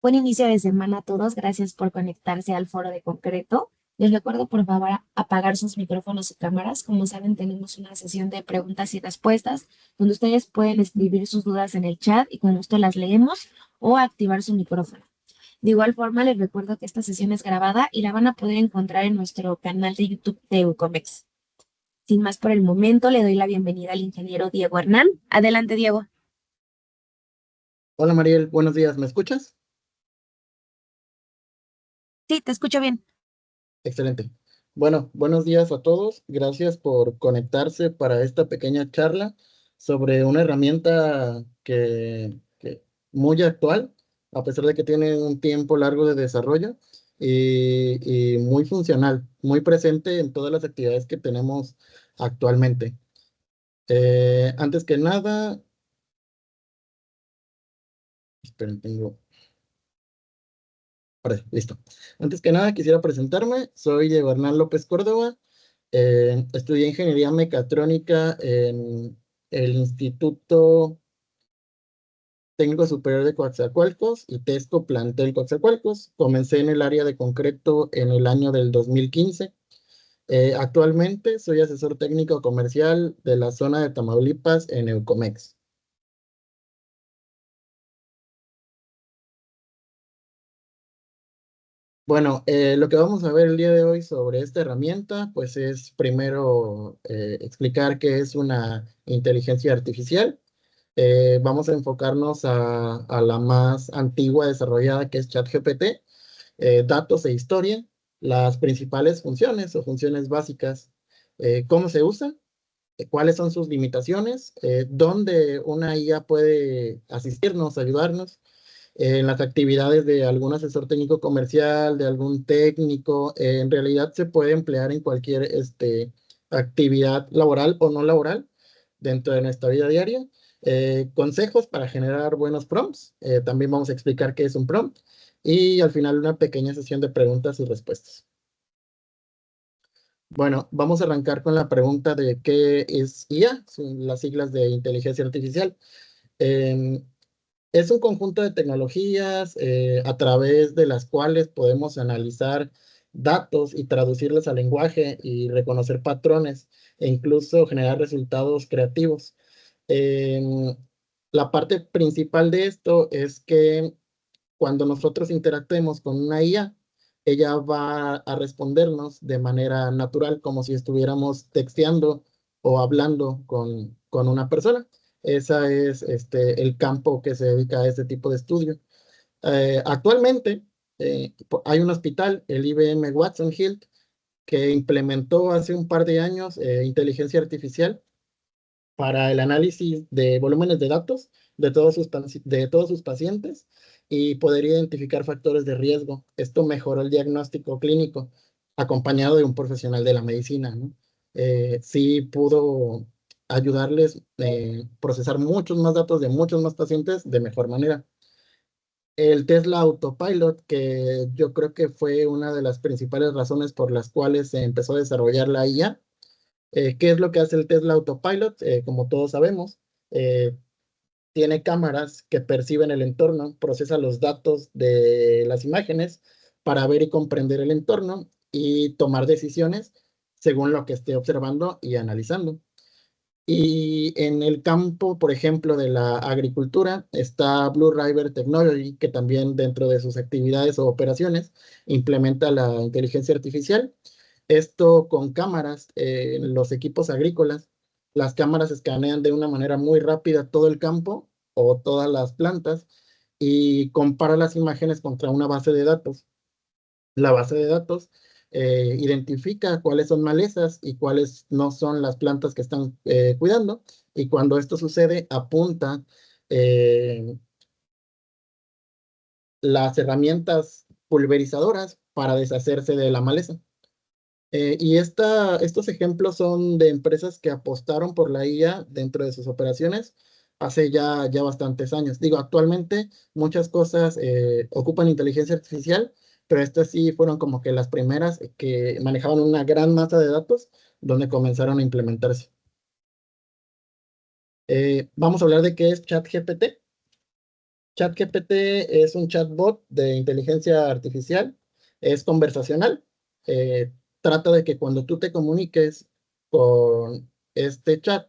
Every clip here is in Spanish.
Buen inicio de semana a todos. Gracias por conectarse al foro de concreto. Les recuerdo por favor apagar sus micrófonos y cámaras. Como saben, tenemos una sesión de preguntas y respuestas donde ustedes pueden escribir sus dudas en el chat y con gusto las leemos o activar su micrófono. De igual forma, les recuerdo que esta sesión es grabada y la van a poder encontrar en nuestro canal de YouTube de Ucomex. Sin más por el momento, le doy la bienvenida al ingeniero Diego Hernán. Adelante, Diego. Hola Mariel, buenos días, ¿me escuchas? Sí, te escucho bien. Excelente. Bueno, buenos días a todos. Gracias por conectarse para esta pequeña charla sobre una herramienta que muy actual, a pesar de que tiene un tiempo largo de desarrollo y muy funcional, muy presente en todas las actividades que tenemos actualmente. Antes que nada, esperen, listo. Antes que nada, quisiera presentarme. Soy Diego Hernán López Córdoba. Estudié ingeniería mecatrónica en el Instituto Técnico Superior de Coatzacoalcos y Tesco Plantel Coatzacoalcos. Comencé en el área de concreto en el año del 2015. Actualmente soy asesor técnico comercial de la zona de Tamaulipas en Eucomex. Bueno, lo que vamos a ver el día de hoy sobre esta herramienta, pues es primero explicar qué es una inteligencia artificial. Vamos a enfocarnos a la más antigua desarrollada, que es ChatGPT, datos e historia, las principales funciones o funciones básicas, cómo se usa, cuáles son sus limitaciones, dónde una IA puede asistirnos, ayudarnos en las actividades de algún asesor técnico comercial, de algún técnico. En realidad se puede emplear en cualquier actividad laboral o no laboral dentro de nuestra vida diaria. Consejos para generar buenos prompts. También vamos a explicar qué es un prompt. Y al final una pequeña sesión de preguntas y respuestas. Bueno, vamos a arrancar con la pregunta de qué es IA, son las siglas de inteligencia artificial. Em, es un conjunto de tecnologías a través de las cuales podemos analizar datos y traducirlos al lenguaje y reconocer patrones e incluso generar resultados creativos. Em, la parte principal de esto es que cuando nosotros interactuemos con una IA, ella va a respondernos de manera natural, como si estuviéramos texteando o hablando con una persona. Ese es el campo que se dedica a este tipo de estudio. Actualmente hay un hospital, el IBM Watson Health, que implementó hace un par de años inteligencia artificial para el análisis de volúmenes de datos de todos sus pacientes y poder identificar factores de riesgo. Esto mejoró el diagnóstico clínico acompañado de un profesional de la medicina, ¿no? Sí pudo ayudarles a procesar muchos más datos de muchos más pacientes de mejor manera. El Tesla Autopilot, que yo creo que fue una de las principales razones por las cuales se empezó a desarrollar la IA. ¿Qué es lo que hace el Tesla Autopilot? Como todos sabemos, eh, tiene cámaras que perciben el entorno, procesa los datos de las imágenes para ver y comprender el entorno y tomar decisiones según lo que esté observando y analizando. Y en el campo, por ejemplo, de la agricultura, está Blue River Technology, que también dentro de sus actividades o operaciones implementa la inteligencia artificial. Esto con cámaras en los equipos agrícolas. Las cámaras escanean de una manera muy rápida todo el campo o todas las plantas y compara las imágenes contra una base de datos. La base de datos identifica cuáles son malezas y cuáles no son las plantas que están cuidando. Y cuando esto sucede, apunta eh, las herramientas pulverizadoras para deshacerse de la maleza. Estos ejemplos son de empresas que apostaron por la IA dentro de sus operaciones hace ya bastantes años. Digo, actualmente muchas cosas ocupan inteligencia artificial, pero estas sí fueron como que las primeras que manejaban una gran masa de datos donde comenzaron a implementarse. Vamos a hablar de qué es ChatGPT. ChatGPT es un chatbot de inteligencia artificial, es conversacional. eh, Trata de que cuando tú te comuniques con este chat,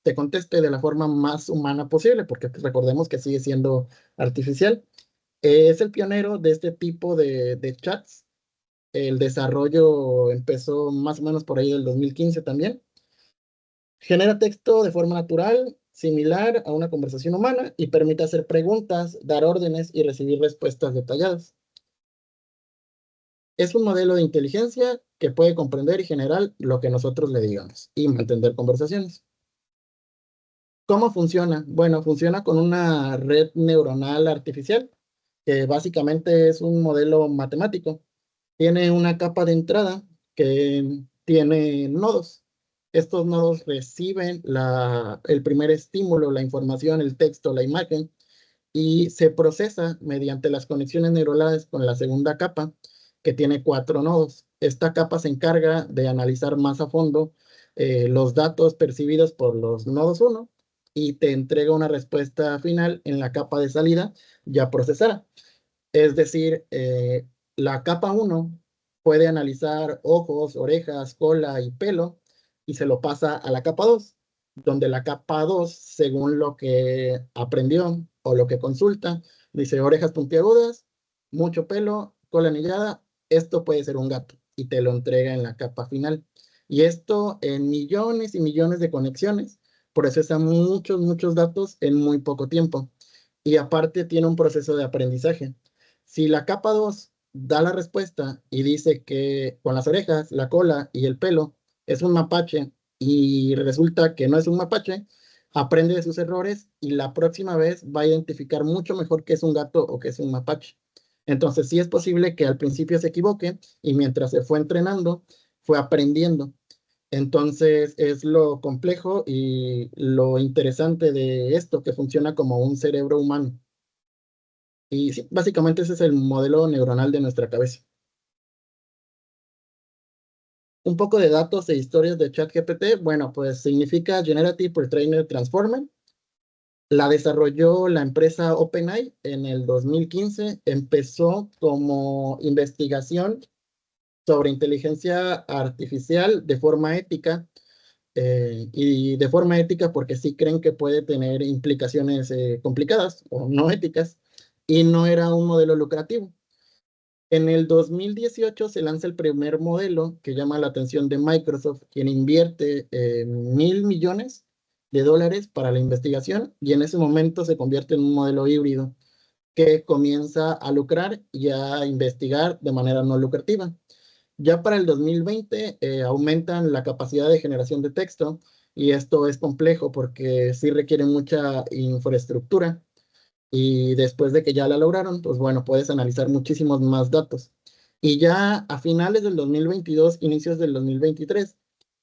te conteste de la forma más humana posible, porque pues, recordemos que sigue siendo artificial. Es el pionero de este tipo de chats. El desarrollo empezó más o menos por ahí del 2015 también. Genera texto de forma natural, similar a una conversación humana y permite hacer preguntas, dar órdenes y recibir respuestas detalladas. Es un modelo de inteligencia que puede comprender y generar lo que nosotros le digamos y mantener conversaciones. ¿Cómo funciona? Bueno, funciona con una red neuronal artificial, que básicamente es un modelo matemático. Tiene una capa de entrada que tiene nodos. Estos nodos reciben el primer estímulo, la información, el texto, la imagen, y se procesa mediante las conexiones neuronales con la segunda capa, que tiene 4 nodos. Esta capa se encarga de analizar más a fondo los datos percibidos por los nodos uno y te entrega una respuesta final en la capa de salida ya procesada. Es decir, la capa uno puede analizar ojos, orejas, cola y pelo y se lo pasa a la capa 2, donde la capa 2, según lo que aprendió o lo que consulta, dice orejas puntiagudas, mucho pelo, cola anillada, esto puede ser un gato y te lo entrega en la capa final. Y esto en millones y millones de conexiones, procesa muchos, muchos datos en muy poco tiempo. Y aparte tiene un proceso de aprendizaje. Si la capa 2 da la respuesta y dice que con las orejas, la cola y el pelo es un mapache y resulta que no es un mapache, aprende de sus errores y la próxima vez va a identificar mucho mejor que es un gato o que es un mapache. Entonces sí es posible que al principio se equivoque y mientras se fue entrenando, fue aprendiendo. Entonces es lo complejo y lo interesante de esto, que funciona como un cerebro humano. Y sí, básicamente ese es el modelo neuronal de nuestra cabeza. Un poco de datos e historias de ChatGPT. Bueno, pues significa Generative Pre-trained Transformer. La desarrolló la empresa OpenAI en el 2015. Empezó como investigación sobre inteligencia artificial de forma ética. Y de forma ética porque sí creen que puede tener implicaciones complicadas o no éticas. Y no era un modelo lucrativo. En el 2018 se lanza el primer modelo que llama la atención de Microsoft, quien invierte $1.000 millones para la investigación y en ese momento se convierte en un modelo híbrido que comienza a lucrar y a investigar de manera no lucrativa. Ya para el 2020 aumentan la capacidad de generación de texto y esto es complejo porque sí requiere mucha infraestructura y después de que ya la lograron, pues bueno, puedes analizar muchísimos más datos. Y ya a finales del 2022, inicios del 2023,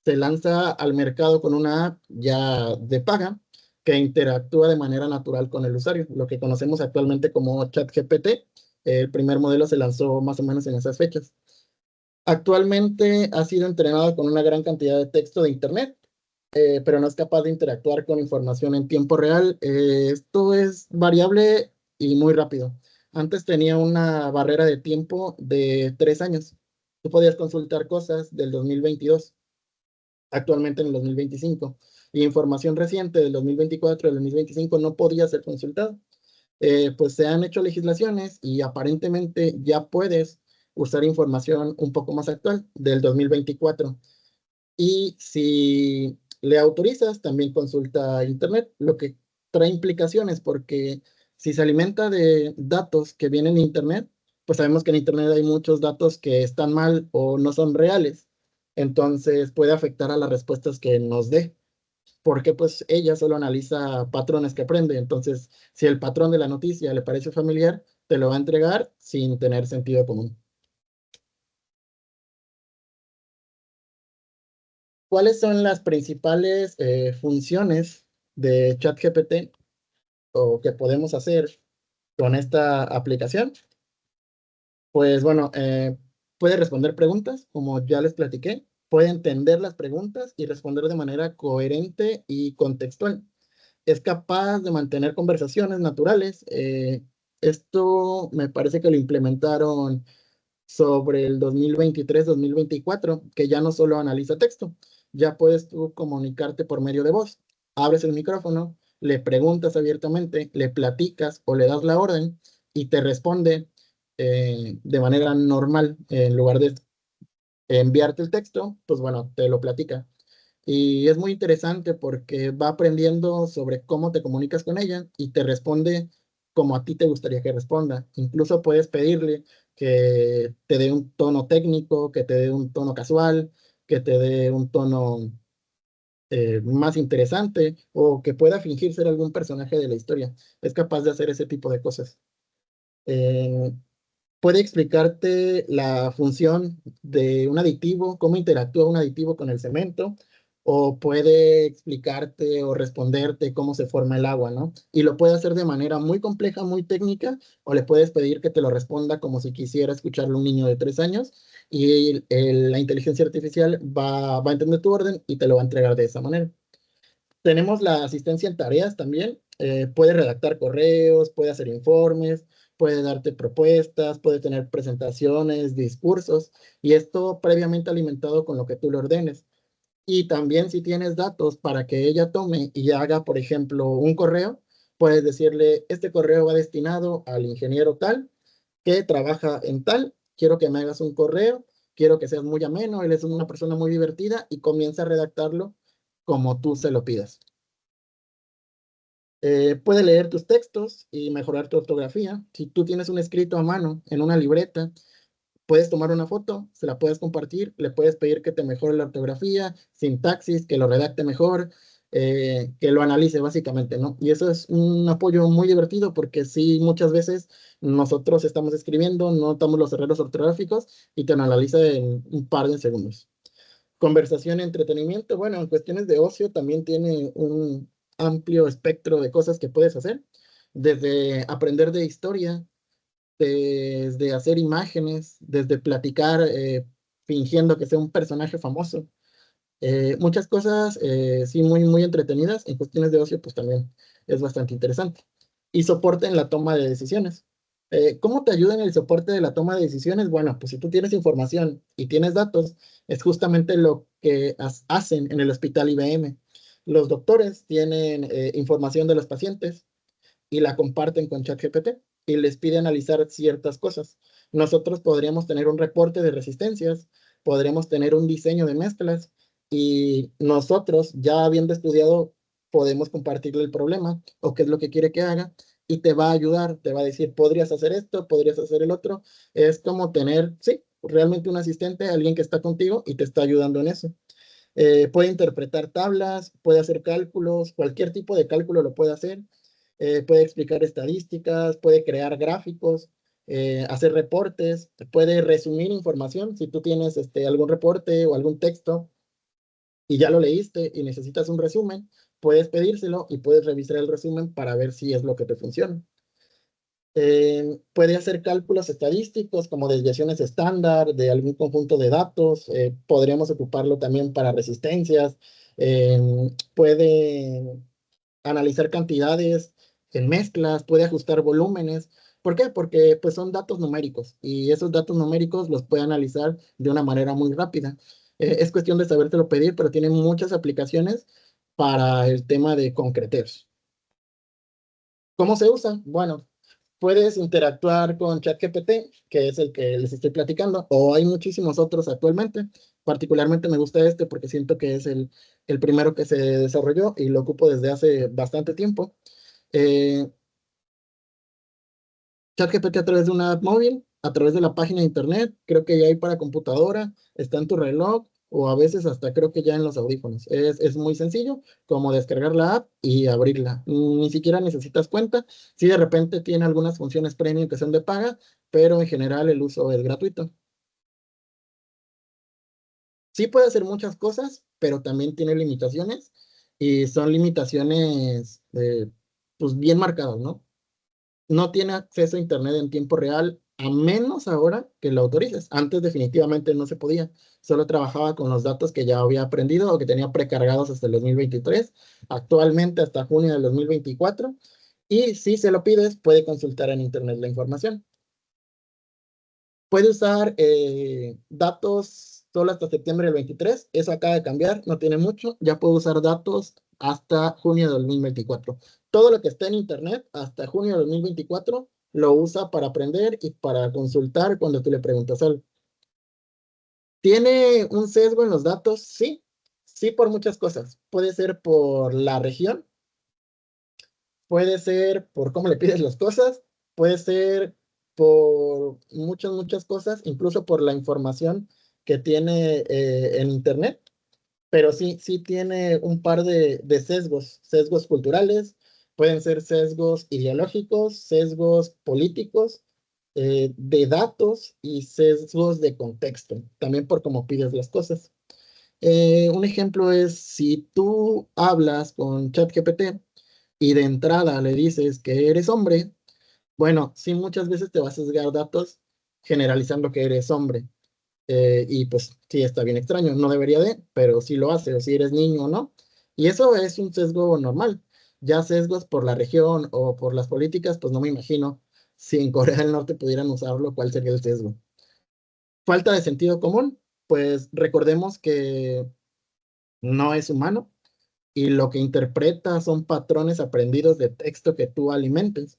se lanza al mercado con una app ya de paga que interactúa de manera natural con el usuario, lo que conocemos actualmente como ChatGPT. El primer modelo se lanzó más o menos en esas fechas. Actualmente ha sido entrenado con una gran cantidad de texto de Internet, pero no es capaz de interactuar con información en tiempo real. Esto es variable y muy rápido. Antes tenía una barrera de tiempo de 3 años. Tú podías consultar cosas del 2022, actualmente en el 2025. Y información reciente del 2024, del 2025 no podía ser consultada. Pues se han hecho legislaciones y aparentemente ya puedes usar información un poco más actual del 2024. Y si le autorizas, también consulta Internet, lo que trae implicaciones porque si se alimenta de datos que vienen de Internet, pues sabemos que en Internet hay muchos datos que están mal o no son reales. Entonces puede afectar a las respuestas que nos dé, porque pues ella solo analiza patrones que aprende. Entonces, si el patrón de la noticia le parece familiar, te lo va a entregar sin tener sentido común. ¿Cuáles son las principales funciones de ChatGPT o que podemos hacer con esta aplicación? Pues bueno, puede responder preguntas, como ya les platiqué, puede entender las preguntas y responder de manera coherente y contextual. es capaz de mantener conversaciones naturales. Esto me parece que lo implementaron sobre el 2023-2024, que ya no solo analiza texto, ya puedes tú comunicarte por medio de voz. Abres el micrófono, le preguntas abiertamente, le platicas o le das la orden y te responde de manera normal. En lugar de enviarte el texto, pues bueno, te lo platica. Y es muy interesante porque va aprendiendo sobre cómo te comunicas con ella y te responde como a ti te gustaría que responda. Incluso puedes pedirle que te dé un tono técnico, que te dé un tono casual, que te dé un tono más interesante o que pueda fingir ser algún personaje de la historia. Es capaz de hacer ese tipo de cosas. Eh, Puede explicarte la función de un aditivo, cómo interactúa un aditivo con el cemento, o puede explicarte o responderte cómo se forma el agua, ¿no? Y lo puede hacer de manera muy compleja, muy técnica, o le puedes pedir que te lo responda como si quisiera escucharlo un niño de 3 años, y la inteligencia artificial va a entender tu orden y te lo va a entregar de esa manera. Tenemos la asistencia en tareas también. Puede redactar correos, puede hacer informes, puede darte propuestas, puede tener presentaciones, discursos, y esto previamente alimentado con lo que tú le ordenes. Y también si tienes datos para que ella tome y haga, por ejemplo, un correo, puedes decirle, este correo va destinado al ingeniero tal, que trabaja en tal, quiero que me hagas un correo, quiero que seas muy ameno, él es una persona muy divertida y comienza a redactarlo como tú se lo pidas. Puede leer tus textos y mejorar tu ortografía. Si tú tienes un escrito a mano en una libreta, puedes tomar una foto, se la puedes compartir, le puedes pedir que te mejore la ortografía, sintaxis, que lo redacte mejor, que lo analice básicamente, ¿no? Y eso es un apoyo muy divertido porque sí, muchas veces nosotros estamos escribiendo, no notamos los errores ortográficos y te lo analiza en un par de segundos. Conversación y entretenimiento, bueno, en cuestiones de ocio también tiene un amplio espectro de cosas que puedes hacer, desde aprender de historia, desde hacer imágenes, desde platicar fingiendo que sea un personaje famoso. Muchas cosas, sí, muy, muy entretenidas. En cuestiones de ocio, pues también es bastante interesante. Y soporte en la toma de decisiones. ¿Cómo te ayuda en el soporte de la toma de decisiones? Bueno, pues si tú tienes información y tienes datos, es justamente lo que hacen en el hospital IBM. Los doctores tienen información de los pacientes y la comparten con ChatGPT y les pide analizar ciertas cosas. Nosotros podríamos tener un reporte de resistencias, podríamos tener un diseño de mezclas y nosotros, ya habiendo estudiado, podemos compartirle el problema o qué es lo que quiere que haga y te va a ayudar, te va a decir, podrías hacer esto, podrías hacer el otro. Es como tener, sí, realmente un asistente, alguien que está contigo y te está ayudando en eso. Puede interpretar tablas, puede hacer cálculos, cualquier tipo de cálculo lo puede hacer. Puede explicar estadísticas, puede crear gráficos, hacer reportes, puede resumir información. Si tú tienes algún reporte o algún texto y ya lo leíste y necesitas un resumen, puedes pedírselo y puedes revisar el resumen para ver si es lo que te funciona. Puede hacer cálculos estadísticos como desviaciones estándar de algún conjunto de datos. Podríamos ocuparlo también para resistencias. Eh, Puede analizar cantidades en mezclas, puede ajustar volúmenes. ¿Por qué? Porque pues son datos numéricos y esos datos numéricos los puede analizar de una manera muy rápida. Es cuestión de sabértelo pedir, pero tiene muchas aplicaciones para el tema de concreteos. ¿Cómo se usa? Bueno, puedes interactuar con ChatGPT, que es el que les estoy platicando, o hay muchísimos otros actualmente. Particularmente me gusta este porque siento que es el primero que se desarrolló y lo ocupo desde hace bastante tiempo. Eh, ChatGPT a través de una app móvil, a través de la página de internet, creo que ya hay para computadora, está en tu reloj o a veces hasta creo que ya en los audífonos. Es muy sencillo como descargar la app y abrirla. Ni siquiera necesitas cuenta. Sí, de repente tiene algunas funciones premium que son de paga, pero en general el uso es gratuito. Sí puede hacer muchas cosas, pero también tiene limitaciones y son limitaciones pues bien marcadas, ¿no? No tiene acceso a internet en tiempo real a menos ahora que lo autorices. Antes definitivamente no se podía. Solo trabajaba con los datos que ya había aprendido o que tenía precargados hasta el 2023, actualmente hasta junio del 2024. Y si se lo pides, puede consultar en internet la información. Puede usar datos solo hasta septiembre del 23. Eso acaba de cambiar, no tiene mucho. Ya puede usar datos hasta junio del 2024. Todo lo que esté en internet hasta junio del 2024 lo usa para aprender y para consultar cuando tú le preguntas algo. ¿Tiene un sesgo en los datos? Sí, sí, por muchas cosas. Puede ser por la región, puede ser por cómo le pides las cosas, puede ser por muchas, muchas cosas, incluso por la información que tiene en internet, pero sí, sí tiene un par de sesgos, sesgos culturales, pueden ser sesgos ideológicos, sesgos políticos, de datos y sesgos de contexto, también por cómo pides las cosas. Un ejemplo es si tú hablas con ChatGPT y de entrada le dices que eres hombre, bueno, sí muchas veces te va a sesgar datos generalizando que eres hombre. Y pues sí, está bien extraño, no debería de, pero sí lo hace, o si eres niño o no. Y eso es un sesgo normal. Ya sesgos por la región o por las políticas, pues no me imagino si en Corea del Norte pudieran usarlo, ¿cuál sería el sesgo? Falta de sentido común, pues recordemos que no es humano y lo que interpreta son patrones aprendidos de texto que tú alimentes.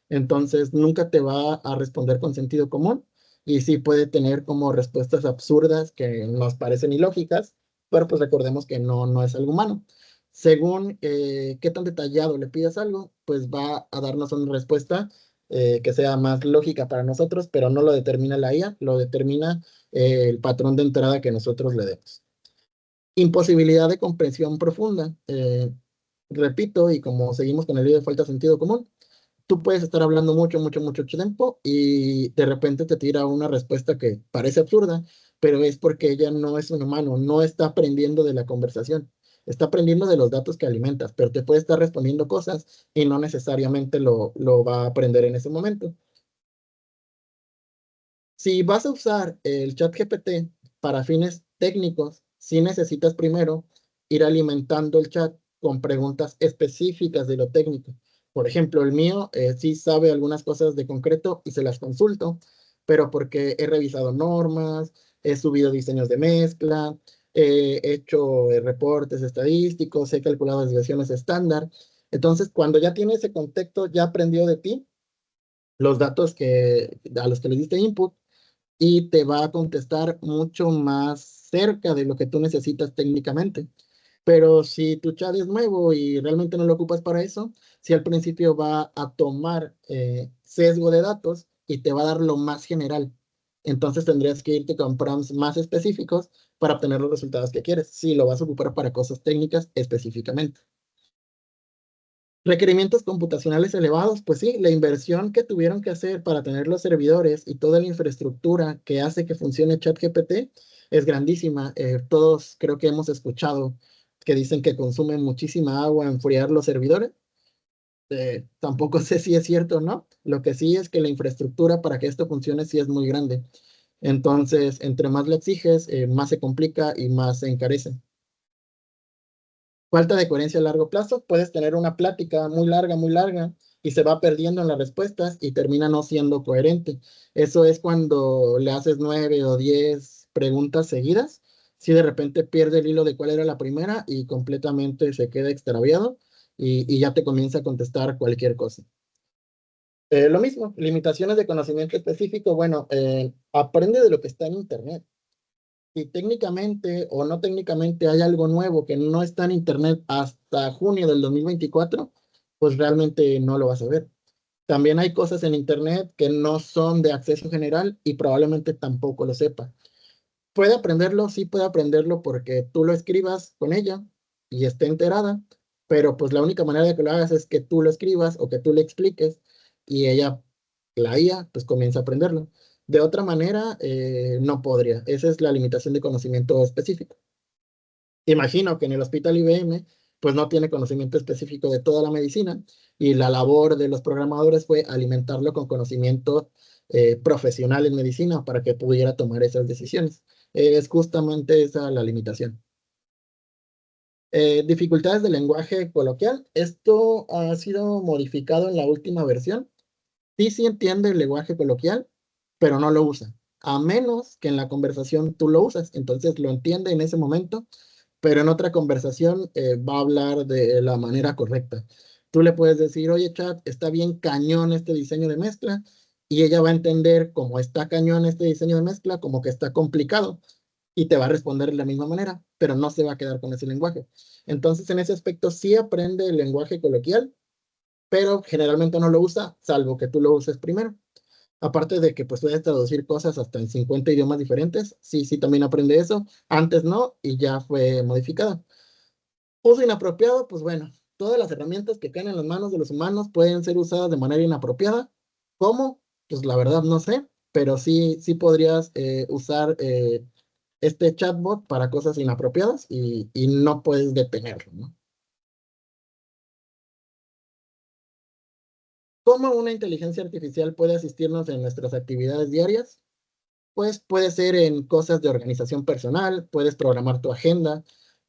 Entonces, nunca te va a responder con sentido común y sí puede tener como respuestas absurdas que nos parecen ilógicas, pero pues recordemos que no es algo humano. Según qué tan detallado le pidas algo, pues va a darnos una respuesta que sea más lógica para nosotros, pero no lo determina la IA, lo determina el patrón de entrada que nosotros le demos. Imposibilidad de comprensión profunda. Repito, y como seguimos con el video de falta de sentido común, tú puedes estar hablando mucho, mucho, mucho tiempo y de repente te tira una respuesta que parece absurda, pero es porque ella no es un humano, no está aprendiendo de la conversación, está aprendiendo de los datos que alimentas, pero te puede estar respondiendo cosas y no necesariamente lo va a aprender en ese momento. Si vas a usar el chat GPT para fines técnicos, sí necesitas primero ir alimentando el chat con preguntas específicas de lo técnico. Por ejemplo, el mío sí sabe algunas cosas de concreto y se las consulto, pero porque he revisado normas, he subido diseños de mezcla, he hecho reportes estadísticos, he calculado desviaciones estándar. Entonces, cuando ya tiene ese contexto, ya aprendió de ti los datos a los que le diste input y te va a contestar mucho más cerca de lo que tú necesitas técnicamente. Pero si tu chat es nuevo y realmente no lo ocupas para eso, si al principio va a tomar sesgo de datos y te va a dar lo más general, entonces tendrías que irte con prompts más específicos para obtener los resultados que quieres, si lo vas a ocupar para cosas técnicas específicamente. Requerimientos computacionales elevados, pues sí, la inversión que tuvieron que hacer para tener los servidores y toda la infraestructura que hace que funcione ChatGPT es grandísima. Todos creo que hemos escuchado que dicen que consumen muchísima agua enfriar los servidores. Tampoco sé si es cierto o no. Lo que sí es que la infraestructura para que esto funcione sí es muy grande. Entonces, entre más le exiges, más se complica y más se encarece. Falta de coherencia a largo plazo, puedes tener una plática muy larga y se va perdiendo en las respuestas y termina no siendo coherente. Eso es cuando le haces 9 o 10 preguntas seguidas, si de repente pierde el hilo de cuál era la primera y completamente se queda extraviado y ya te comienza a contestar cualquier cosa. Lo mismo, limitaciones de conocimiento específico, bueno, aprende de lo que está en Internet. Si técnicamente o no técnicamente hay algo nuevo que no está en internet hasta junio del 2024, pues realmente no lo vas a ver. También hay cosas en internet que no son de acceso general y probablemente tampoco lo sepa. Puede aprenderlo, sí puede aprenderlo porque tú lo escribas con ella y esté enterada, pero pues la única manera de que lo hagas es que tú lo escribas o que tú le expliques y ella, la IA, pues comienza a aprenderlo. De otra manera, no podría. Esa es la limitación de conocimiento específico. Imagino que en el hospital IBM, pues no tiene conocimiento específico de toda la medicina y la labor de los programadores fue alimentarlo con conocimiento profesional en medicina para que pudiera tomar esas decisiones. Es justamente esa la limitación. Dificultades del lenguaje coloquial. Esto ha sido modificado en la última versión. Sí entiende el lenguaje coloquial, pero no lo usa. A menos que en la conversación tú lo usas. Entonces lo entiende en ese momento, pero en otra conversación va a hablar de la manera correcta. Tú le puedes decir, oye, chat, está bien cañón este diseño de mezcla, y ella va a entender como está cañón este diseño de mezcla, como que está complicado, y te va a responder de la misma manera, pero no se va a quedar con ese lenguaje. Entonces, en ese aspecto sí aprende el lenguaje coloquial, pero generalmente no lo usa, salvo que tú lo uses primero. Aparte de que pues puedes traducir cosas hasta en 50 idiomas diferentes, sí, también aprende eso. Antes no, y ya fue modificada. Uso inapropiado, pues bueno, todas las herramientas que caen en las manos de los humanos pueden ser usadas de manera inapropiada. ¿Cómo? Pues la verdad no sé, pero sí podrías usar este chatbot para cosas inapropiadas y no puedes detenerlo, ¿no? ¿Cómo una inteligencia artificial puede asistirnos en nuestras actividades diarias? Pues puede ser en cosas de organización personal, puedes programar tu agenda,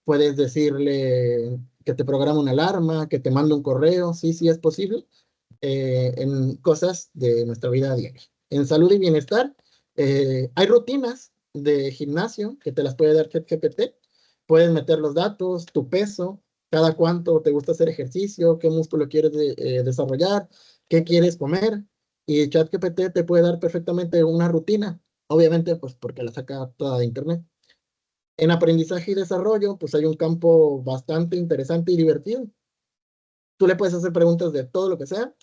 puedes decirle que te programe una alarma, que te mande un correo, sí es posible, en cosas de nuestra vida diaria. En salud y bienestar, hay rutinas de gimnasio que te las puede dar ChatGPT. Puedes meter los datos, tu peso, cada cuánto te gusta hacer ejercicio, qué músculo quieres desarrollar, qué quieres comer. Y ChatGPT te puede dar perfectamente una rutina, obviamente, pues porque la saca toda de internet. En aprendizaje y desarrollo, pues hay un campo bastante interesante y divertido. Tú le puedes hacer preguntas de todo lo que sea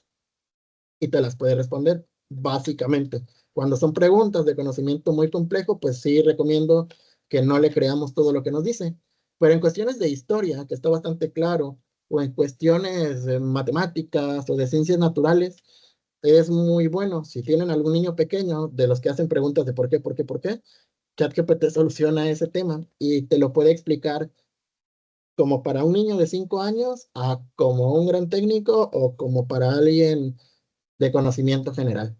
y te las puede responder, básicamente. Cuando son preguntas de conocimiento muy complejo, pues sí recomiendo que no le creamos todo lo que nos dice. Pero en cuestiones de historia, que está bastante claro, o en cuestiones de matemáticas o de ciencias naturales, es muy bueno. Si tienen algún niño pequeño de los que hacen preguntas de por qué, ChatGPT soluciona ese tema y te lo puede explicar como para un niño de 5 años, a como un gran técnico o como para alguien de conocimiento general.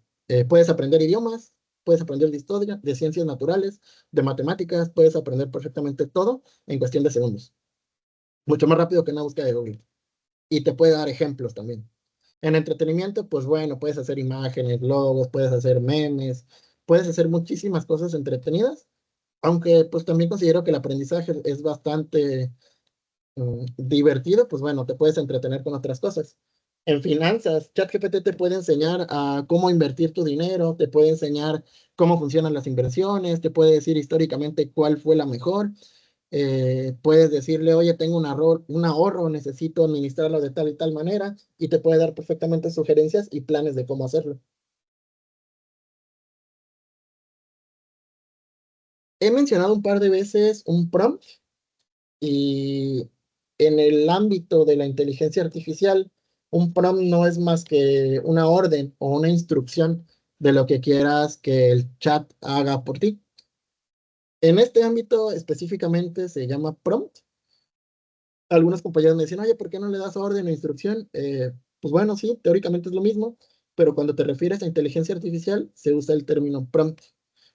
Puedes aprender idiomas, puedes aprender de historia, de ciencias naturales, de matemáticas, puedes aprender perfectamente todo en cuestión de segundos. Mucho más rápido que una búsqueda de Google. Y te puede dar ejemplos también. En entretenimiento, pues bueno, puedes hacer imágenes, logos, puedes hacer memes, puedes hacer muchísimas cosas entretenidas, aunque pues también considero que el aprendizaje es bastante divertido, pues bueno, te puedes entretener con otras cosas. En finanzas, ChatGPT te puede enseñar a cómo invertir tu dinero, te puede enseñar cómo funcionan las inversiones, te puede decir históricamente cuál fue la mejor. Puedes decirle, oye, tengo un ahorro, necesito administrarlo de tal y tal manera, y te puede dar perfectamente sugerencias y planes de cómo hacerlo. He mencionado un par de veces un prompt. Y en el ámbito de la inteligencia artificial, un prompt no es más que una orden o una instrucción de lo que quieras que el chat haga por ti. En este ámbito específicamente se llama prompt. Algunos compañeros me decían, oye, ¿por qué no le das orden o instrucción? Pues bueno, sí, teóricamente es lo mismo, pero cuando te refieres a inteligencia artificial, se usa el término prompt.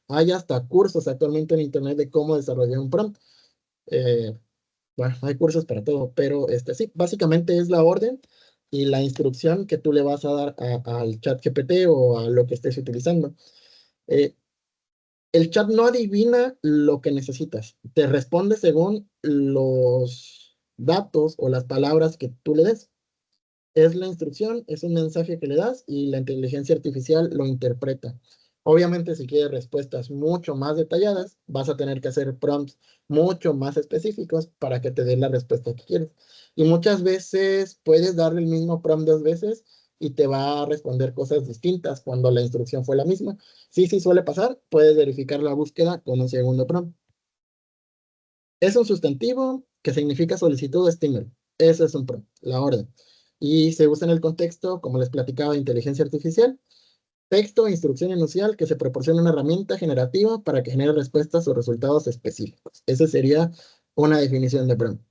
Hay hasta cursos actualmente en Internet de cómo desarrollar un prompt. Eh, Bueno, hay cursos para todo, pero sí, básicamente es la orden y la instrucción que tú le vas a dar al chat GPT o a lo que estés utilizando. Eh, el chat no adivina lo que necesitas, te responde según los datos o las palabras que tú le des. Es la instrucción, es un mensaje que le das y la inteligencia artificial lo interpreta. Obviamente, si quieres respuestas mucho más detalladas, vas a tener que hacer prompts mucho más específicos para que te dé la respuesta que quieres. Y muchas veces puedes darle el mismo prompt 2 veces y te va a responder cosas distintas cuando la instrucción fue la misma. Sí, suele pasar. Puedes verificar la búsqueda con un segundo prompt. Es un sustantivo que significa solicitud de estímulo. Eso es un prompt, la orden. Y se usa en el contexto, como les platicaba, de inteligencia artificial. Texto, instrucción inicial que se proporciona una herramienta generativa para que genere respuestas o resultados específicos. Esa sería una definición de prompt.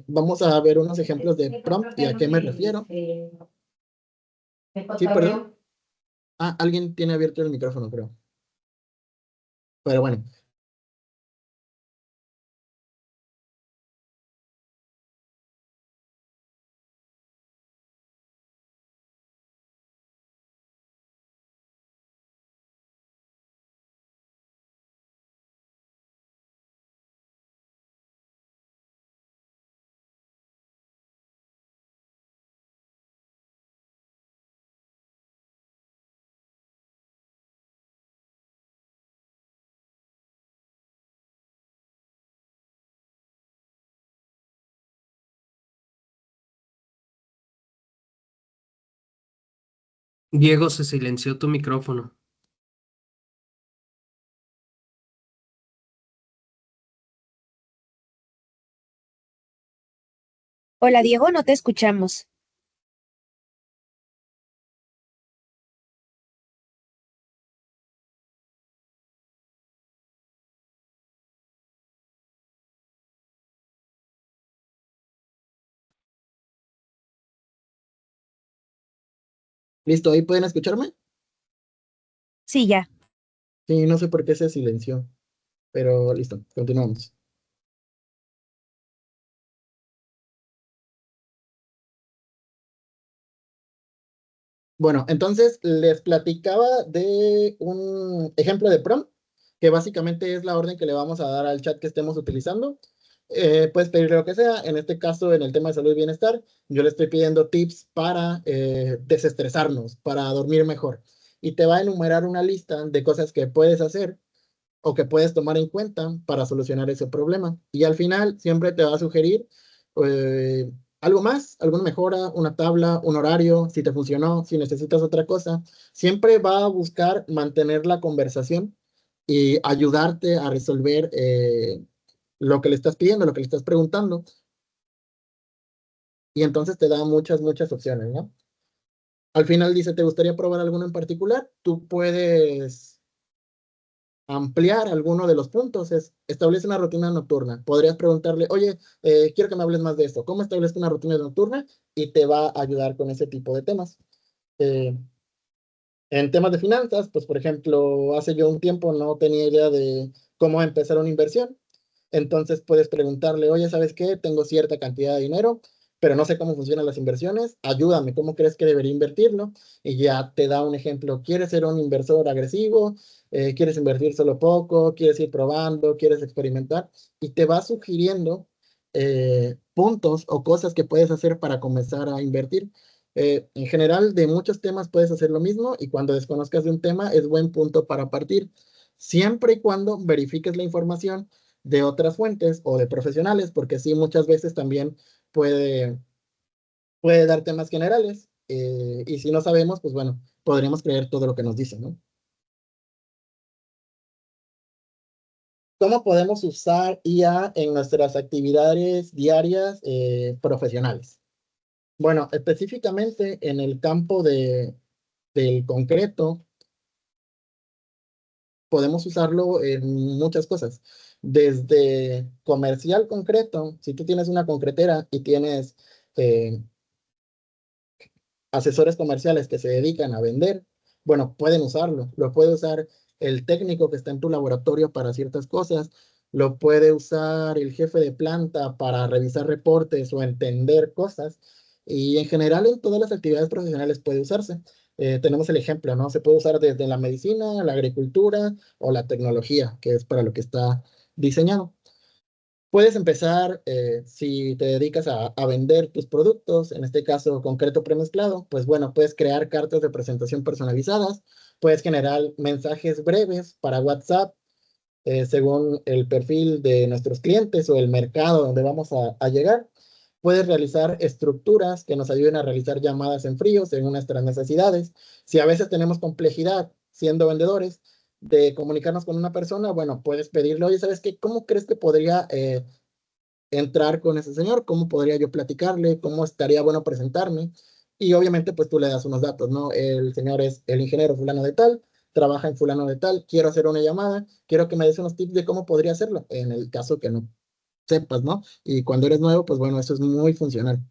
Vamos a ver unos ejemplos de prompt y a qué me refiero. Sí, perdón. Ah, alguien tiene abierto el micrófono, creo. Pero bueno. Diego, se silenció tu micrófono. Hola Diego, no te escuchamos. Listo, ¿ahí pueden escucharme? Sí, ya. Sí, no sé por qué se silenció, pero listo, continuamos. Bueno, entonces les platicaba de un ejemplo de prompt, que básicamente es la orden que le vamos a dar al chat que estemos utilizando. Puedes pedirle lo que sea, en este caso, en el tema de salud y bienestar, yo le estoy pidiendo tips para desestresarnos, para dormir mejor. Y te va a enumerar una lista de cosas que puedes hacer o que puedes tomar en cuenta para solucionar ese problema. Y al final siempre te va a sugerir eh, algo más, alguna mejora, una tabla, un horario, si te funcionó, si necesitas otra cosa. Siempre va a buscar mantener la conversación y ayudarte a resolver lo que le estás pidiendo, lo que le estás preguntando. Y entonces te da muchas, muchas opciones, ¿no? Al final dice, ¿te gustaría probar alguno en particular? Tú puedes ampliar alguno de los puntos. Establece una rutina nocturna. Podrías preguntarle, oye, quiero que me hables más de esto. ¿Cómo establezco una rutina nocturna? Y te va a ayudar con ese tipo de temas. Eh, en temas de finanzas, pues por ejemplo, hace yo un tiempo no tenía idea de cómo empezar una inversión. Entonces puedes preguntarle, oye, ¿sabes qué? Tengo cierta cantidad de dinero, pero no sé cómo funcionan las inversiones. Ayúdame, ¿cómo crees que debería invertirlo? Y ya te da un ejemplo. ¿Quieres ser un inversor agresivo? ¿Quieres invertir solo poco? ¿Quieres ir probando? ¿Quieres experimentar? Y te va sugiriendo puntos o cosas que puedes hacer para comenzar a invertir. En general, de muchos temas puedes hacer lo mismo y cuando desconozcas de un tema es buen punto para partir, siempre y cuando verifiques la información de otras fuentes o de profesionales, porque sí, muchas veces también puede, puede dar temas generales y si no sabemos, pues bueno, podríamos creer todo lo que nos dicen, ¿no? ¿Cómo podemos usar IA en nuestras actividades diarias profesionales? Bueno, específicamente en el campo del concreto, podemos usarlo en muchas cosas. Desde comercial concreto, si tú tienes una concretera y tienes eh, asesores comerciales que se dedican a vender, bueno, pueden usarlo. Lo puede usar el técnico que está en tu laboratorio para ciertas cosas. Lo puede usar el jefe de planta para revisar reportes o entender cosas. Y en general en todas las actividades profesionales puede usarse. Tenemos el ejemplo, ¿no? Se puede usar desde la medicina, la agricultura o la tecnología, que es para lo que está diseñado. Puedes empezar, si te dedicas a vender tus productos, en este caso concreto premezclado, pues bueno, puedes crear cartas de presentación personalizadas, puedes generar mensajes breves para WhatsApp según el perfil de nuestros clientes o el mercado donde vamos a llegar. Puedes realizar estructuras que nos ayuden a realizar llamadas en frío según nuestras necesidades. Si a veces tenemos complejidad siendo vendedores de comunicarnos con una persona, bueno, puedes pedirle, oye, ¿sabes qué? ¿Cómo crees que podría entrar con ese señor? ¿Cómo podría yo platicarle? ¿Cómo estaría bueno presentarme? Y obviamente pues tú le das unos datos, ¿no? El señor es el ingeniero fulano de tal, trabaja en fulano de tal, quiero hacer una llamada, quiero que me des unos tips de cómo podría hacerlo, en el caso que no sepas, ¿no? Y cuando eres nuevo, pues bueno, eso es muy funcional.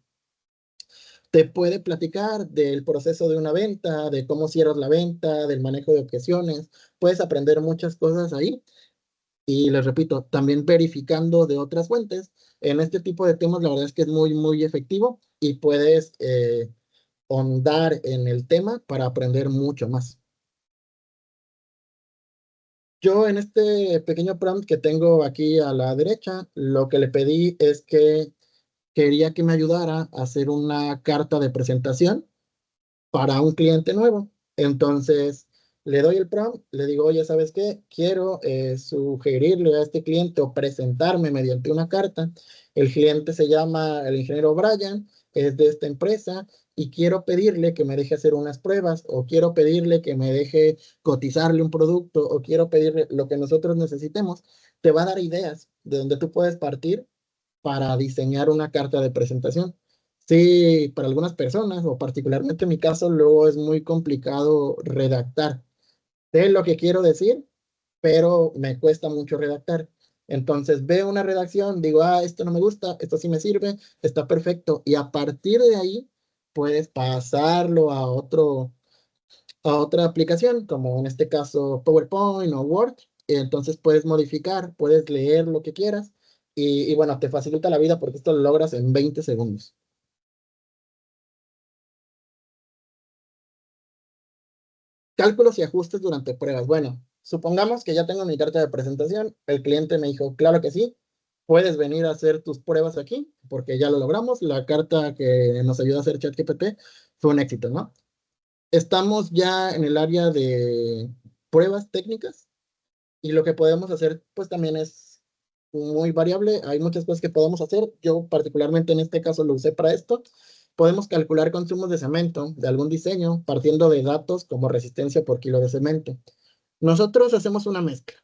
Te puede platicar del proceso de una venta, de cómo cierras la venta, del manejo de objeciones. Puedes aprender muchas cosas ahí. Y les repito, también verificando de otras fuentes. En este tipo de temas, la verdad es que es muy, muy efectivo y puedes ahondar en el tema para aprender mucho más. Yo en este pequeño prompt que tengo aquí a la derecha, lo que le pedí es que quería que me ayudara a hacer una carta de presentación para un cliente nuevo. Entonces, le doy el prompt, le digo, oye, ¿sabes qué? Quiero sugerirle a este cliente o presentarme mediante una carta. El cliente se llama el ingeniero Brian, es de esta empresa y quiero pedirle que me deje hacer unas pruebas o quiero pedirle que me deje cotizarle un producto o quiero pedirle lo que nosotros necesitemos. Te va a dar ideas de donde tú puedes partir para diseñar una carta de presentación. Sí, para algunas personas, o particularmente en mi caso, luego es muy complicado redactar. Sé lo que quiero decir, pero me cuesta mucho redactar. Entonces veo una redacción, digo, esto no me gusta, esto sí me sirve, está perfecto. Y a partir de ahí, puedes pasarlo a otra aplicación, como en este caso PowerPoint o Word. Y entonces puedes modificar, puedes leer lo que quieras. Y bueno, te facilita la vida porque esto lo logras en 20 segundos. Cálculos y ajustes durante pruebas. Bueno, supongamos que ya tengo mi carta de presentación. El cliente me dijo, claro que sí, puedes venir a hacer tus pruebas aquí, porque ya lo logramos. La carta que nos ayuda a hacer ChatGPT fue un éxito, ¿no? Estamos ya en el área de pruebas técnicas y lo que podemos hacer, pues también es muy variable. Hay muchas cosas que podemos hacer. Yo particularmente en este caso lo usé para esto. Podemos calcular consumos de cemento de algún diseño partiendo de datos como resistencia por kilo de cemento. Nosotros hacemos una mezcla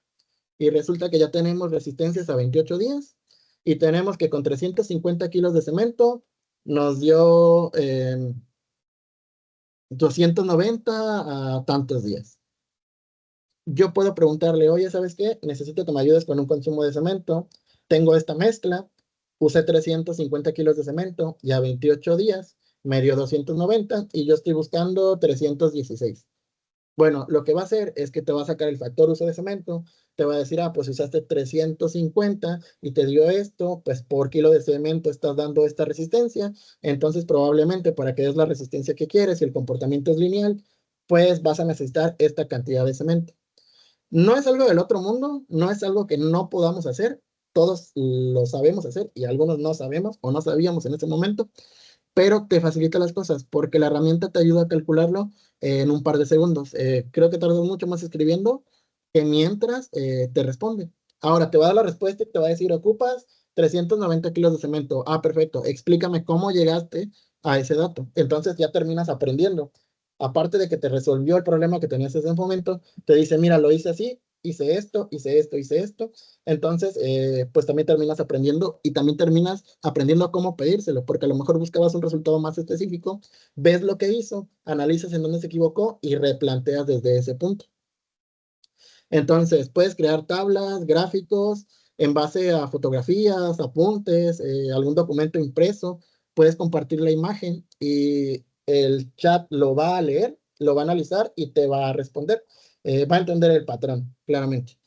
y resulta que ya tenemos resistencias a 28 días y tenemos que con 350 kilos de cemento nos dio 290 a tantos días. Yo puedo preguntarle, oye, ¿sabes qué? Necesito que me ayudes con un consumo de cemento. Tengo esta mezcla, usé 350 kilos de cemento y a 28 días me dio 290 y yo estoy buscando 316. Bueno, lo que va a hacer es que te va a sacar el factor uso de cemento, te va a decir, pues usaste 350 y te dio esto, pues por kilo de cemento estás dando esta resistencia, entonces probablemente para que des la resistencia que quieres y el comportamiento es lineal, pues vas a necesitar esta cantidad de cemento. No es algo del otro mundo, no es algo que no podamos hacer, todos lo sabemos hacer y algunos no sabemos o no sabíamos en ese momento, pero te facilita las cosas porque la herramienta te ayuda a calcularlo en un par de segundos. Creo que tardas mucho más escribiendo que mientras te responde. Ahora te va a dar la respuesta y te va a decir, ocupas 390 kilos de cemento. Perfecto, explícame cómo llegaste a ese dato. Entonces ya terminas aprendiendo. Aparte de que te resolvió el problema que tenías en ese momento, te dice, mira, lo hice así, hice esto, hice esto, hice esto. Entonces, pues también terminas aprendiendo y también terminas aprendiendo a cómo pedírselo, porque a lo mejor buscabas un resultado más específico, ves lo que hizo, analizas en dónde se equivocó y replanteas desde ese punto. Entonces, puedes crear tablas, gráficos, en base a fotografías, apuntes, algún documento impreso, puedes compartir la imagen y el chat lo va a leer, lo va a analizar y te va a responder. Va a entender el patrón, claramente.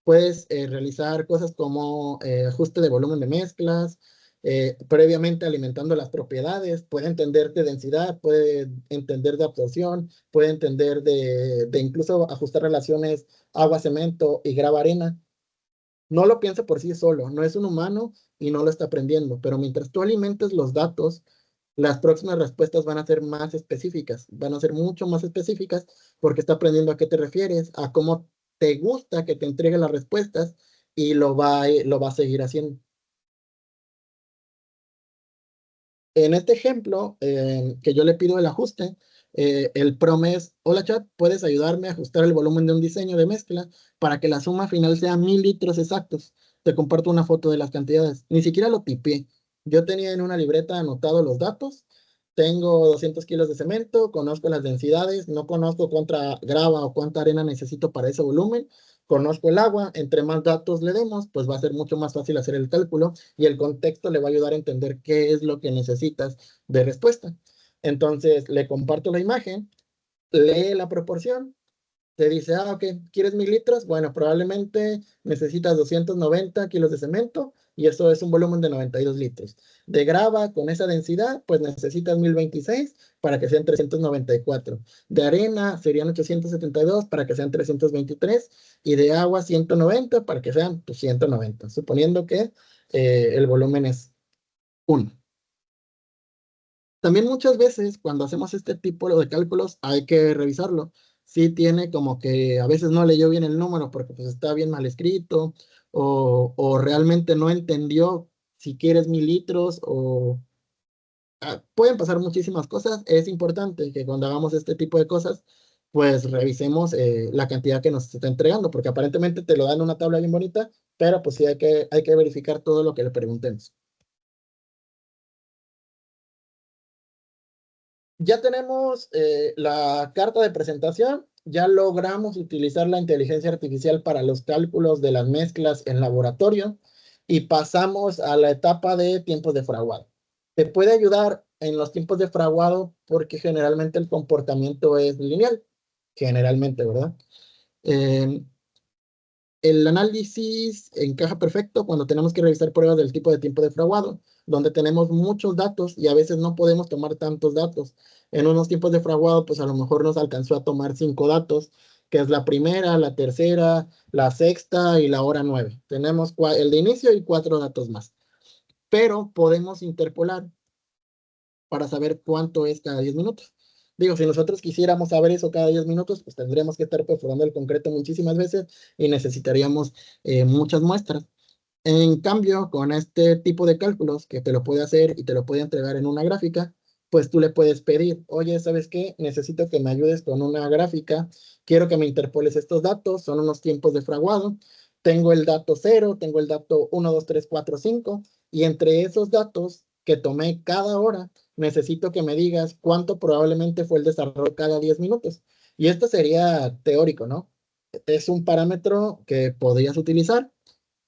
Puedes realizar cosas como ajuste de volumen de mezclas, previamente alimentando las propiedades, puede entender de densidad, puede entender de absorción, puede entender de incluso ajustar relaciones agua-cemento y grava-arena. No lo piensa por sí solo, no es un humano y no lo está aprendiendo, pero mientras tú alimentes los datos, las próximas respuestas van a ser más específicas, van a ser mucho más específicas porque está aprendiendo a qué te refieres, a cómo te gusta que te entregue las respuestas y lo va a seguir haciendo. En este ejemplo, que yo le pido el ajuste, el prompt es, hola chat, ¿puedes ayudarme a ajustar el volumen de un diseño de mezcla para que la suma final sea 1000 litros exactos? Te comparto una foto de las cantidades. Ni siquiera lo tipié. Yo tenía en una libreta anotado los datos. Tengo 200 kilos de cemento, conozco las densidades, no conozco cuánta grava o cuánta arena necesito para ese volumen. Conozco el agua, entre más datos le demos, pues va a ser mucho más fácil hacer el cálculo y el contexto le va a ayudar a entender qué es lo que necesitas de respuesta. Entonces le comparto la imagen, lee la proporción, te dice, ok, ¿quieres 1000 litros? Bueno, probablemente necesitas 290 kilos de cemento y eso es un volumen de 92 litros. De grava con esa densidad, pues necesitas 1026 para que sean 394. De arena serían 872 para que sean 323 y de agua 190 para que sean pues, 190, suponiendo que el volumen es 1. También muchas veces cuando hacemos este tipo de cálculos hay que revisarlo. Si tiene como que a veces no leyó bien el número porque pues está bien mal escrito o realmente no entendió si quieres 1000 litros o pueden pasar muchísimas cosas. Es importante que cuando hagamos este tipo de cosas pues revisemos la cantidad que nos está entregando porque aparentemente te lo dan en una tabla bien bonita, pero pues sí hay que verificar todo lo que le preguntemos. Ya tenemos la carta de presentación, ya logramos utilizar la inteligencia artificial para los cálculos de las mezclas en laboratorio y pasamos a la etapa de tiempos de fraguado. Te puede ayudar en los tiempos de fraguado porque generalmente el comportamiento es lineal, generalmente, ¿verdad? Eh, el análisis encaja perfecto cuando tenemos que revisar pruebas del tipo de tiempo de fraguado, donde tenemos muchos datos y a veces no podemos tomar tantos datos. En unos tiempos de fraguado, pues a lo mejor nos alcanzó a tomar 5 datos, que es la primera, la tercera, la sexta y la hora 9. Tenemos el de inicio y 4 datos más. Pero podemos interpolar para saber cuánto es cada 10 minutos. Digo, si nosotros quisiéramos saber eso cada 10 minutos, pues tendríamos que estar perforando el concreto muchísimas veces y necesitaríamos muchas muestras. En cambio, con este tipo de cálculos que te lo puede hacer y te lo puede entregar en una gráfica, pues tú le puedes pedir, oye, ¿sabes qué? Necesito que me ayudes con una gráfica, quiero que me interpoles estos datos, son unos tiempos de fraguado, tengo el dato 0, tengo el dato 1, 2, 3, 4, 5, y entre esos datos que tomé cada hora, necesito que me digas cuánto probablemente fue el desarrollo cada 10 minutos. Y esto sería teórico, ¿no? Es un parámetro que podrías utilizar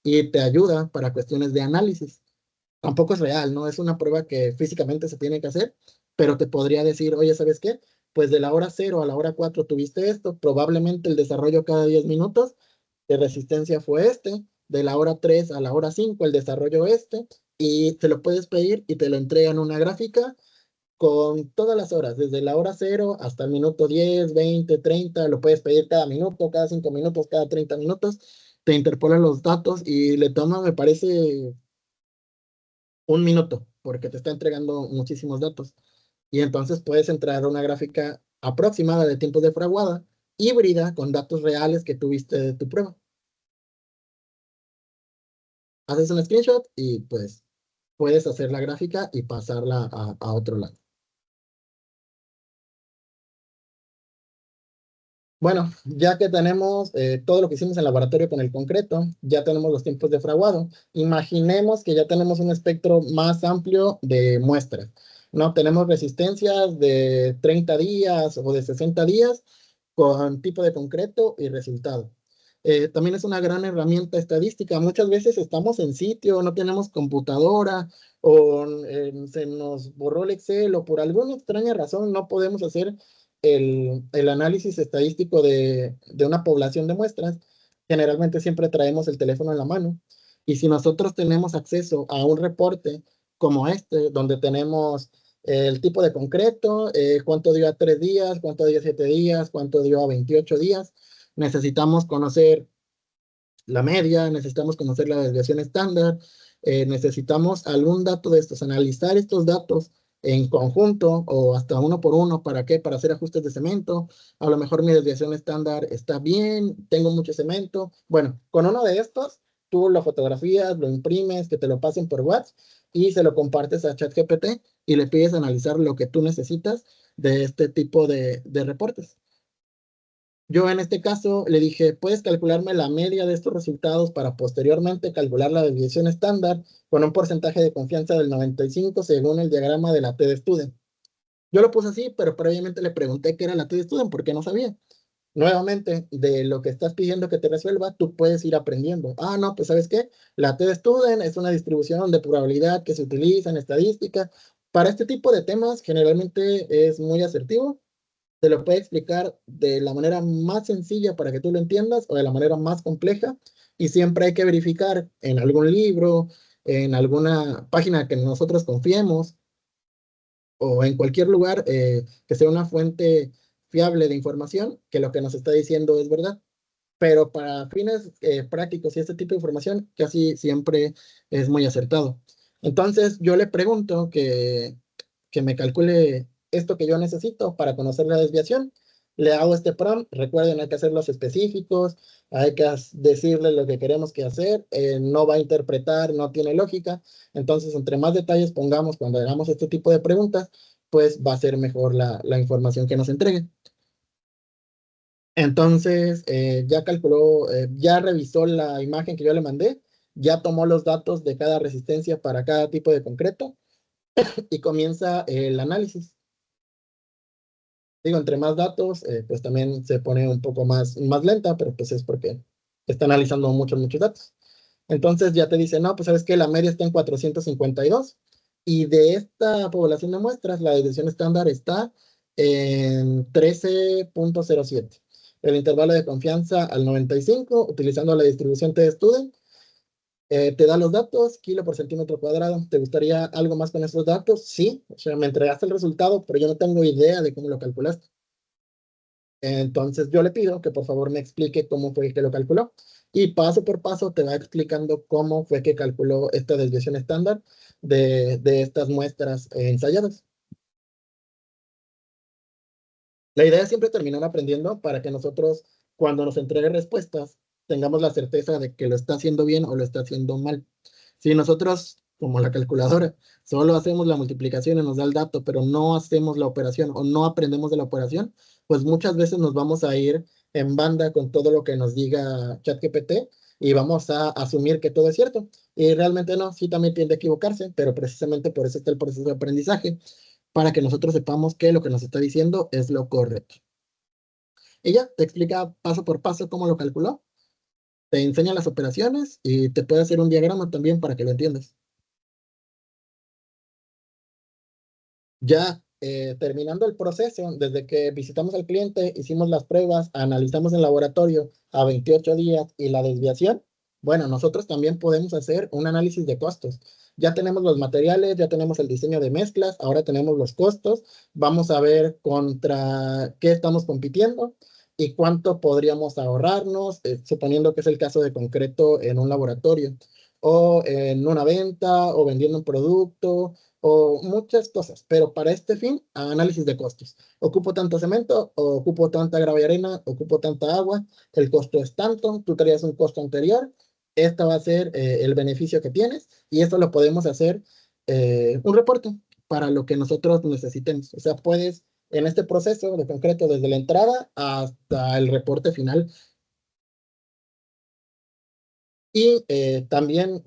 y te ayuda para cuestiones de análisis. Tampoco es real, ¿no? Es una prueba que físicamente se tiene que hacer, pero te podría decir, oye, ¿sabes qué? Pues de la hora 0 a la hora 4 tuviste esto, probablemente el desarrollo cada 10 minutos de resistencia fue este, de la hora 3 a la hora 5 el desarrollo este, y te lo puedes pedir y te lo entregan una gráfica con todas las horas, desde la hora 0 hasta el minuto 10, 20, 30, lo puedes pedir cada minuto, cada 5 minutos, cada 30 minutos, te interpola los datos y le toma, me parece, un minuto, porque te está entregando muchísimos datos. Y entonces puedes entrar a una gráfica aproximada de tiempos de fraguada, híbrida, con datos reales que tuviste de tu prueba. Haces un screenshot y pues puedes hacer la gráfica y pasarla a otro lado. Bueno, ya que tenemos todo lo que hicimos en laboratorio con el concreto, ya tenemos los tiempos de fraguado. Imaginemos que ya tenemos un espectro más amplio de muestras. No tenemos resistencias de 30 días o de 60 días con tipo de concreto y resultado. También es una gran herramienta estadística. Muchas veces estamos en sitio, no tenemos computadora o se nos borró el Excel o por alguna extraña razón no podemos hacer el análisis estadístico de una población de muestras. Generalmente siempre traemos el teléfono en la mano. Y si nosotros tenemos acceso a un reporte como este, donde tenemos el tipo de concreto, cuánto dio a 3 días, cuánto dio a 7 días, cuánto dio a 28 días, necesitamos conocer la media, necesitamos conocer la desviación estándar, necesitamos algún dato de estos, analizar estos datos en conjunto o hasta uno por uno. ¿Para qué? Para hacer ajustes de cemento. A lo mejor mi desviación estándar está bien, tengo mucho cemento. Bueno, con uno de estos, tú lo fotografías, lo imprimes, que te lo pasen por WhatsApp y se lo compartes a ChatGPT y le pides analizar lo que tú necesitas de este tipo de reportes. Yo en este caso le dije, puedes calcularme la media de estos resultados para posteriormente calcular la desviación estándar con un porcentaje de confianza del 95 según el diagrama de la T-de-Student. Yo lo puse así, pero previamente le pregunté qué era la T-de-Student porque no sabía. Nuevamente, de lo que estás pidiendo que te resuelva, tú puedes ir aprendiendo. Ah, no, pues ¿sabes qué? La T-de-Student es una distribución de probabilidad que se utiliza en estadística Para este tipo de temas, generalmente es muy asertivo. Te lo puede explicar de la manera más sencilla para que tú lo entiendas o de la manera más compleja. Y siempre hay que verificar en algún libro, en alguna página que nosotros confiemos o en cualquier lugar que sea una fuente fiable de información, que lo que nos está diciendo es verdad. Pero para fines prácticos y este tipo de información casi siempre es muy acertado. Entonces yo le pregunto que me calcule esto que yo necesito para conocer la desviación. Le hago este prompt. Recuerden, hay que hacerlos específicos, hay que decirle lo que queremos que hacer. No va a interpretar, no tiene lógica. Entonces, entre más detalles pongamos cuando hagamos este tipo de preguntas, pues va a ser mejor la información que nos entregue. Entonces, ya calculó, ya revisó la imagen que yo le mandé, ya tomó los datos de cada resistencia para cada tipo de concreto y comienza el análisis. Digo, entre más datos, pues también se pone un poco más lenta, pero pues es porque está analizando muchos datos. Entonces ya te dice, no, pues sabes que la media está en 452 y de esta población de muestras, la desviación estándar está en 13.07. El intervalo de confianza al 95, utilizando la distribución T-Student, te da los datos, kilo por centímetro cuadrado. ¿Te gustaría algo más con esos datos? Sí, o sea, me entregaste el resultado, pero yo no tengo idea de cómo lo calculaste. Entonces yo le pido que por favor me explique cómo fue que lo calculó. Y paso por paso te va explicando cómo fue que calculó esta desviación estándar de estas muestras ensayadas. La idea es siempre terminar aprendiendo para que nosotros, cuando nos entregue respuestas, tengamos la certeza de que lo está haciendo bien o lo está haciendo mal. Si nosotros, como la calculadora, solo hacemos la multiplicación y nos da el dato, pero no hacemos la operación o no aprendemos de la operación, pues muchas veces nos vamos a ir en banda con todo lo que nos diga ChatGPT y vamos a asumir que todo es cierto. Y realmente no, sí también tiende a equivocarse, pero precisamente por eso está el proceso de aprendizaje, para que nosotros sepamos que lo que nos está diciendo es lo correcto. Ella te explica paso por paso cómo lo calculó, te enseña las operaciones y te puede hacer un diagrama también para que lo entiendas. Ya terminando el proceso, desde que visitamos al cliente, hicimos las pruebas, analizamos el laboratorio a 28 días y la desviación, bueno, nosotros también podemos hacer un análisis de costos. Ya tenemos los materiales, ya tenemos el diseño de mezclas, ahora tenemos los costos. Vamos a ver contra qué estamos compitiendo y cuánto podríamos ahorrarnos, suponiendo que es el caso de concreto en un laboratorio o en una venta o vendiendo un producto o muchas cosas, pero para este fin, análisis de costos. Ocupo tanto cemento, o ocupo tanta grava y arena, ocupo tanta agua, el costo es tanto, tú traías un costo anterior, esta va a ser el beneficio que tienes, y esto lo podemos hacer un reporte para lo que nosotros necesitemos. O sea, puedes, en este proceso de concreto, desde la entrada hasta el reporte final. Y también,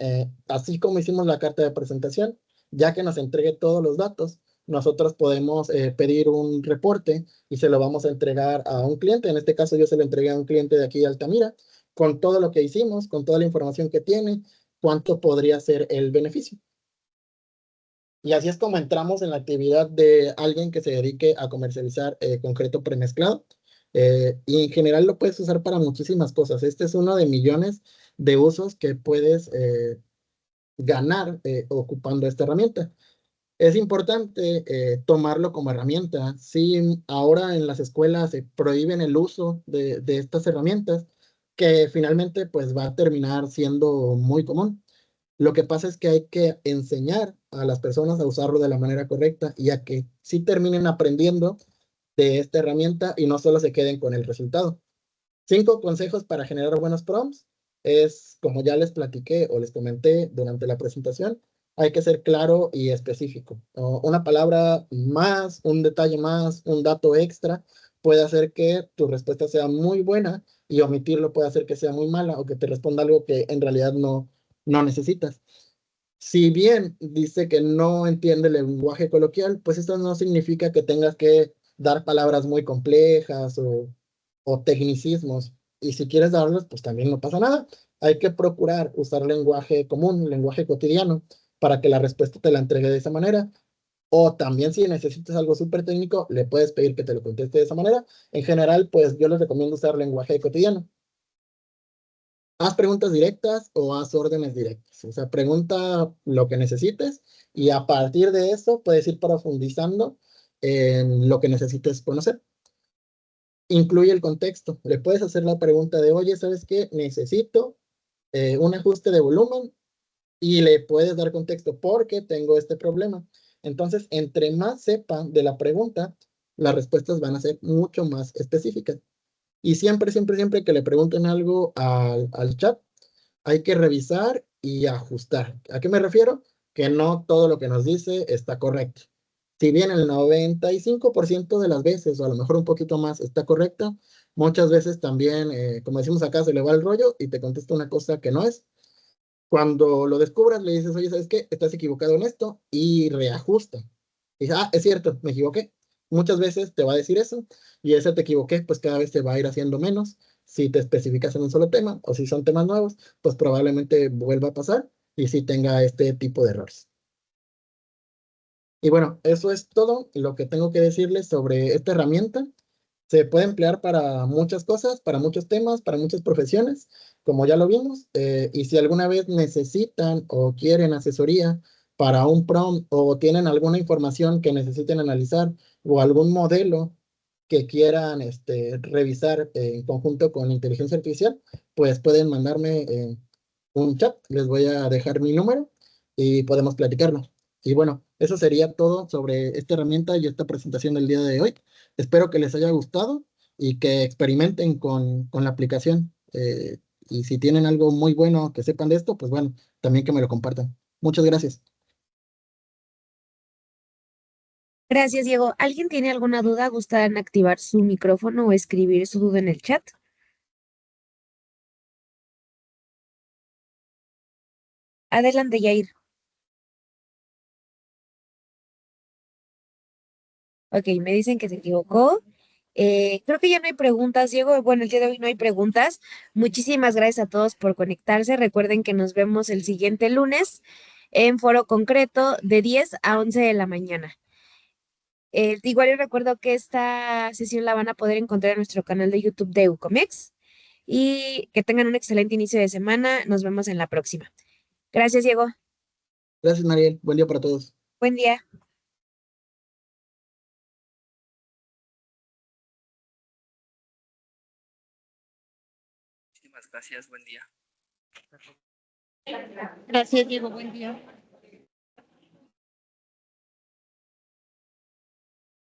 así como hicimos la carta de presentación, ya que nos entregue todos los datos, nosotros podemos pedir un reporte y se lo vamos a entregar a un cliente. En este caso, yo se lo entregué a un cliente de aquí de Altamira, con todo lo que hicimos, con toda la información que tiene, cuánto podría ser el beneficio. Y así es como entramos en la actividad de alguien que se dedique a comercializar concreto premezclado. Y en general lo puedes usar para muchísimas cosas. Este es uno de millones de usos que puedes ganar ocupando esta herramienta. Es importante tomarlo como herramienta. Si ahora en las escuelas se prohíben el uso de estas herramientas, que finalmente pues va a terminar siendo muy común. Lo que pasa es que hay que enseñar a las personas a usarlo de la manera correcta y a que sí terminen aprendiendo de esta herramienta y no solo se queden con el resultado. 5 consejos para generar buenos prompts es, como ya les platiqué o les comenté durante la presentación, hay que ser claro y específico. Una palabra más, un detalle más, un dato extra puede hacer que tu respuesta sea muy buena y omitirlo puede hacer que sea muy mala o que te responda algo que en realidad no necesitas. Si bien dice que no entiende el lenguaje coloquial, pues esto no significa que tengas que dar palabras muy complejas o tecnicismos. Y si quieres darlos, pues también no pasa nada. Hay que procurar usar lenguaje común, lenguaje cotidiano, para que la respuesta te la entregue de esa manera. O también si necesitas algo súper técnico, le puedes pedir que te lo conteste de esa manera. En general, pues yo les recomiendo usar lenguaje cotidiano. Haz preguntas directas o haz órdenes directas. O sea, pregunta lo que necesites y a partir de eso puedes ir profundizando en lo que necesites conocer. Incluye el contexto. Le puedes hacer la pregunta de, oye, ¿sabes qué? Necesito un ajuste de volumen y le puedes dar contexto porque tengo este problema. Entonces, entre más sepa de la pregunta, las respuestas van a ser mucho más específicas. Y siempre, siempre, siempre que le pregunten algo al chat, hay que revisar y ajustar. ¿A qué me refiero? Que no todo lo que nos dice está correcto. Si bien el 95% de las veces, o a lo mejor un poquito más, está correcta, muchas veces también, como decimos acá, se le va el rollo y te contesta una cosa que no es. Cuando lo descubras, le dices, oye, ¿sabes qué? Estás equivocado en esto y reajusta. Y dice, ah, es cierto, me equivoqué. Muchas veces te va a decir eso y ese te equivoqué, pues cada vez te va a ir haciendo menos. Si te especificas en un solo tema o si son temas nuevos, pues probablemente vuelva a pasar y si tenga este tipo de errores. Y bueno, eso es todo lo que tengo que decirles sobre esta herramienta. Se puede emplear para muchas cosas, para muchos temas, para muchas profesiones, como ya lo vimos. Y si alguna vez necesitan o quieren asesoría para un prompt o tienen alguna información que necesiten analizar o algún modelo que quieran revisar en conjunto con inteligencia artificial, pues pueden mandarme un chat. Les voy a dejar mi número y podemos platicarlo. Y bueno, eso sería todo sobre esta herramienta y esta presentación del día de hoy. Espero que les haya gustado y que experimenten con la aplicación. Y si tienen algo muy bueno que sepan de esto, pues bueno, también que me lo compartan. Muchas gracias. Gracias, Diego. ¿Alguien tiene alguna duda? ¿Gustan activar su micrófono o escribir su duda en el chat? Adelante, Yair. Ok, me dicen que se equivocó. Creo que ya no hay preguntas, Diego. Bueno, el día de hoy no hay preguntas. Muchísimas gracias a todos por conectarse. Recuerden que nos vemos el siguiente lunes en Foro Concreto de 10 a 11 de la mañana. Igual les recuerdo que esta sesión la van a poder encontrar en nuestro canal de YouTube de Ucomex y que tengan un excelente inicio de semana. Nos vemos en la próxima. Gracias, Diego. Gracias, Mariel. Buen día para todos. Buen día. Muchísimas gracias, buen día. Gracias, Diego. Buen día.